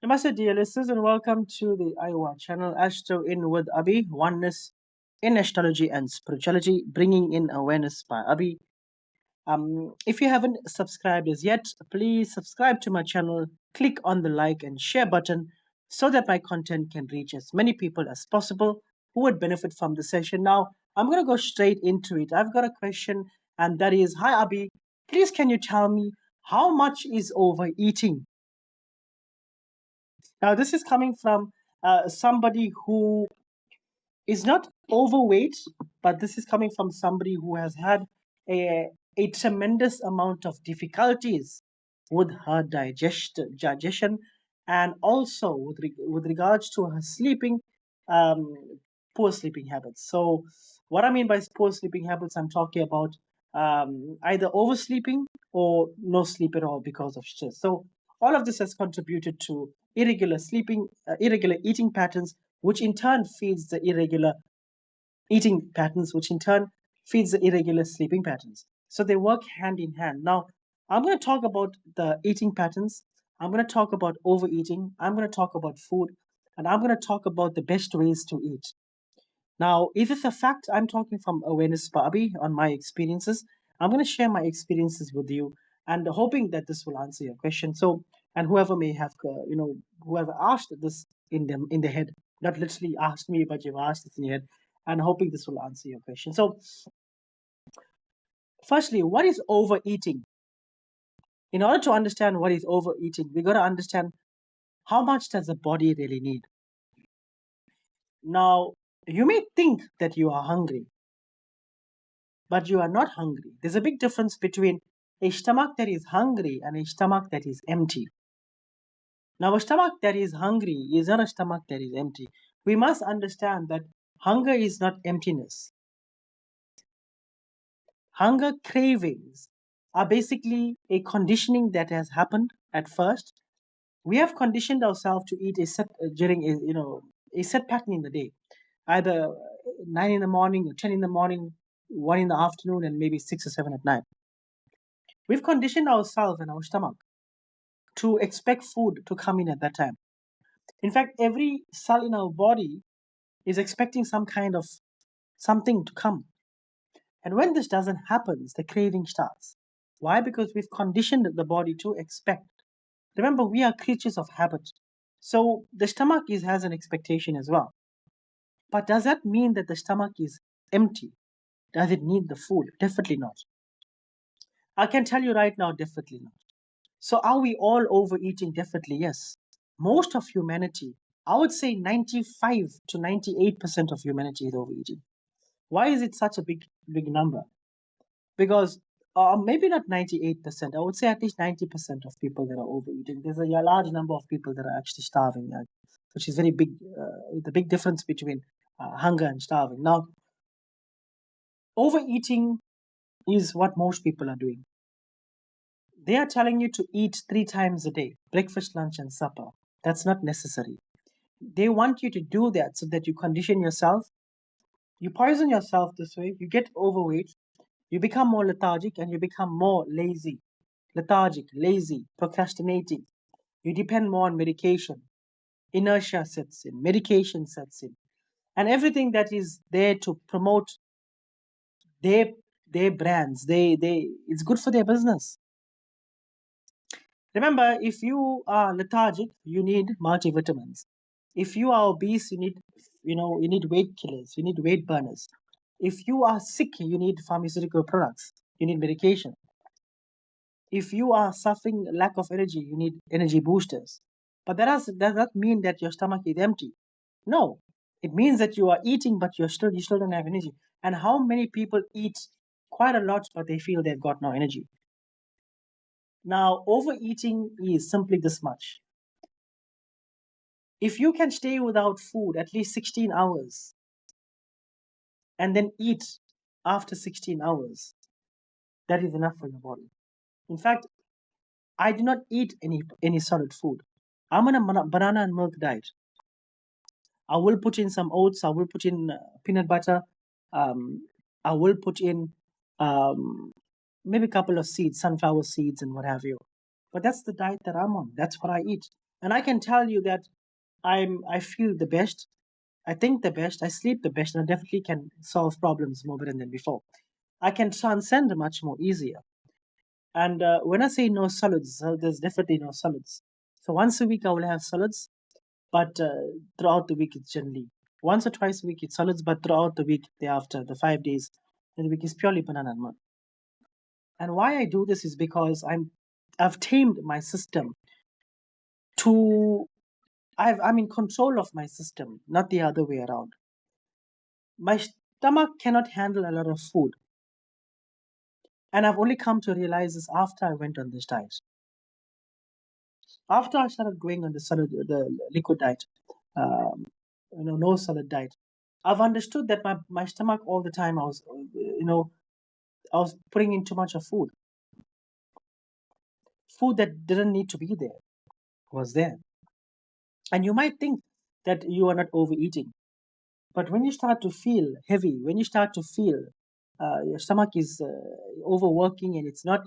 Namaste, dear listeners, and welcome to the Iowa channel, Astro In with Abhi, Oneness in Astrology and Spirituality, bringing in awareness by Abhi. If you haven't subscribed as yet, please subscribe to my channel, click on the like and share button so that my content can reach as many people as possible who would benefit from the session. Now, I'm going to go straight into it. I've got a question, and that is, hi Abhi, please can you tell me how much is overeating? Now, this is coming from somebody who is not overweight, but this is coming from somebody who has had a tremendous amount of difficulties with her digestion and also with regards to her sleeping, um, poor sleeping habits. So, what I mean by poor sleeping habits, I'm talking about either oversleeping or no sleep at all because of stress. So, all of this has contributed to irregular sleeping, irregular eating patterns, which in turn feeds the irregular eating patterns, which in turn feeds the irregular sleeping patterns. So they work hand in hand. Now, I'm going to talk about the eating patterns. I'm going to talk about overeating. I'm going to talk about food. And I'm going to talk about the best ways to eat. Now, if it's a fact, I'm talking from awareness, Bobby, on my experiences. I'm going to share my experiences with you and hoping that this will answer your question. So, and whoever may have, whoever asked this in the head, not literally asked me, but you've asked it in your head, and hoping this will answer your question. So, firstly, what is overeating? In order to understand what is overeating, we got to understand how much does the body really need. Now, you may think that you are hungry, but you are not hungry. There's a big difference between a stomach that is hungry and a stomach that is empty. Now, a stomach that is hungry is not a stomach that is empty. We must understand that hunger is not emptiness. Hunger cravings are basically a conditioning that has happened at first. We have conditioned ourselves to eat a set during a set pattern in the day, either 9 in the morning or 10 in the morning, 1 in the afternoon, and maybe 6 or 7 at night. We've conditioned ourselves and our stomach to expect food to come in at that time. In fact, every cell in our body is expecting some kind of something to come. And when this doesn't happen, the craving starts. Why? Because we've conditioned the body to expect. Remember, we are creatures of habit. So the stomach has an expectation as well. But does that mean that the stomach is empty? Does it need the food? Definitely not. I can tell you right now, definitely not. So are we all overeating? Definitely yes. Most of humanity, I would say 95 to 98% of humanity is overeating. Why is it such a big number? Because maybe not 98%, I would say at least 90% of people that are overeating. There's a large number of people that are actually starving, which is very big, the big difference between hunger and starving. Now, overeating is what most people are doing. They are telling you to eat 3 times a day, breakfast, lunch, and supper. That's not necessary. They want you to do that so that you condition yourself. You poison yourself this way, you get overweight, you become more lethargic, and you become more lazy. Lethargic, lazy, procrastinating. You depend more on medication. Inertia sets in, medication sets in, and everything that is there to promote their their brands. They it's good for their business. Remember, if you are lethargic, you need multivitamins. If you are obese, you need weight killers, you need weight burners. If you are sick, you need pharmaceutical products, you need medication. If you are suffering lack of energy, you need energy boosters. But does that mean that your stomach is empty? No. It means that you are eating, but you still don't have energy. And how many people eat quite a lot, but they feel they've got no energy? Now, overeating is simply this much. If you can stay without food at least 16 hours and then eat after 16 hours, that is enough for your body. In fact, I do not eat any solid food. I'm on a banana and milk diet. I will put in some oats. I will put in peanut butter. Um, I will put in um, maybe a couple of seeds, sunflower seeds, and what have you. But that's the diet that I'm on. That's what I eat. And I can tell you that I feel the best, I think the best, I sleep the best, and I definitely can solve problems more better than before. I can transcend much more easier. And when I say no solids, there's definitely no solids. So once a week I will have solids, but throughout the week it's generally once or twice a week it's solids, but throughout the week thereafter, the 5 days in the week is purely banana and milk. And why I do this is because I've tamed my system to I'm in control of my system, not the other way around. My stomach cannot handle a lot of food, and I've only come to realize this after I went on this diet. After I started going on the liquid diet, um, no solid diet, I've understood that my stomach all the time I was putting in too much of food that didn't need to be there was there. And you might think that you are not overeating, but when you start to feel heavy, when you start to feel your stomach is overworking and it's not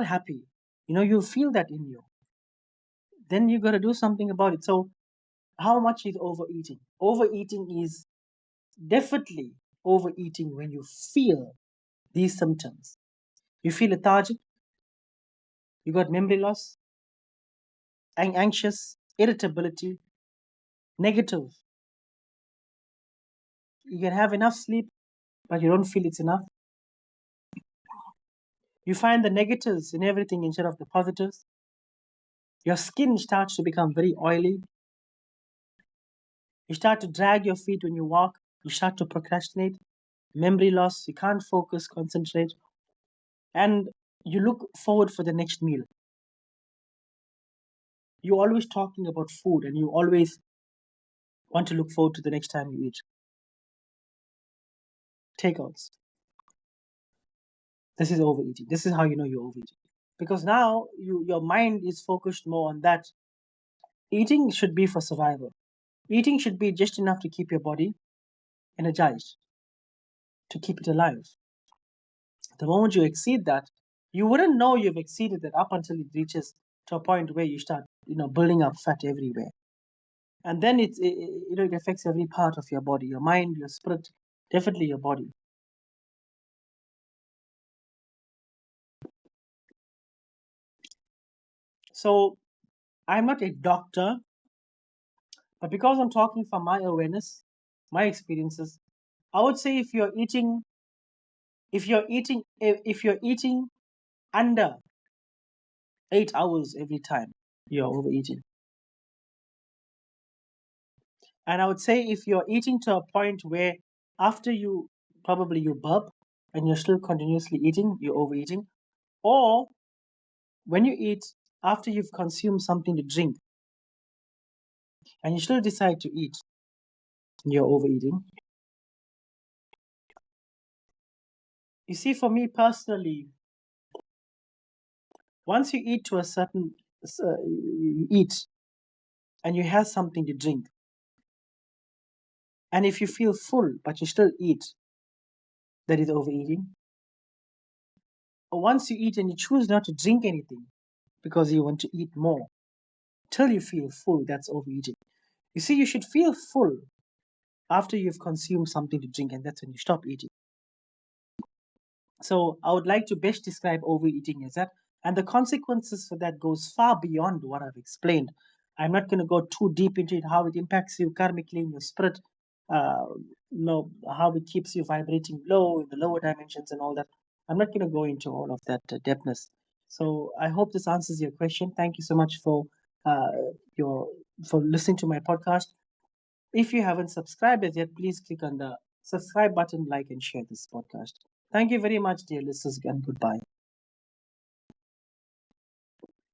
happy, you feel that in you. Then you got to do something about it. So how much is overeating? Overeating is definitely overeating when you feel these symptoms. You feel lethargic, you got memory loss, anxious, irritability, negative. You can have enough sleep, but you don't feel it's enough. You find the negatives in everything instead of the positives. Your skin starts to become very oily. You start to drag your feet when you walk. You start to procrastinate. Memory loss. You can't focus, concentrate. And you look forward for the next meal. You're always talking about food and you always want to look forward to the next time you eat. Takeouts. This is overeating. This is how you know you're overeating. Because now your mind is focused more on that. Eating should be for survival. Eating should be just enough to keep your body energized, to keep it alive. The moment you exceed that, you wouldn't know you've exceeded it up until it reaches to a point where you start, building up fat everywhere. And then it affects every part of your body, your mind, your spirit, definitely your body. So I'm not a doctor, but because I'm talking from my awareness, my experiences, I would say if you're eating under 8 hours every time, you're overeating. And I would say if you're eating to a point where after you burp and you're still continuously eating, you're overeating. Or when you eat after you've consumed something to drink and you still decide to eat, you're overeating. You see, for me personally, once you eat to a certain, you eat and you have something to drink, and if you feel full but you still eat, that is overeating. Or once you eat and you choose not to drink anything because you want to eat more till you feel full, that's overeating. You see, you should feel full after you've consumed something to drink, and that's when you stop eating. So I would like to best describe overeating as that, and the consequences for that goes far beyond what I've explained. I'm not going to go too deep into it, how it impacts you karmically in your spirit, uh, how it keeps you vibrating low in the lower dimensions and all that. I'm not going to go into all of that depthness. So I hope this answers your question. Thank you so much uh, your for listening to my podcast. If you haven't subscribed as yet, please click on the subscribe button, like, and share this podcast. Thank you very much, dear listeners, and goodbye.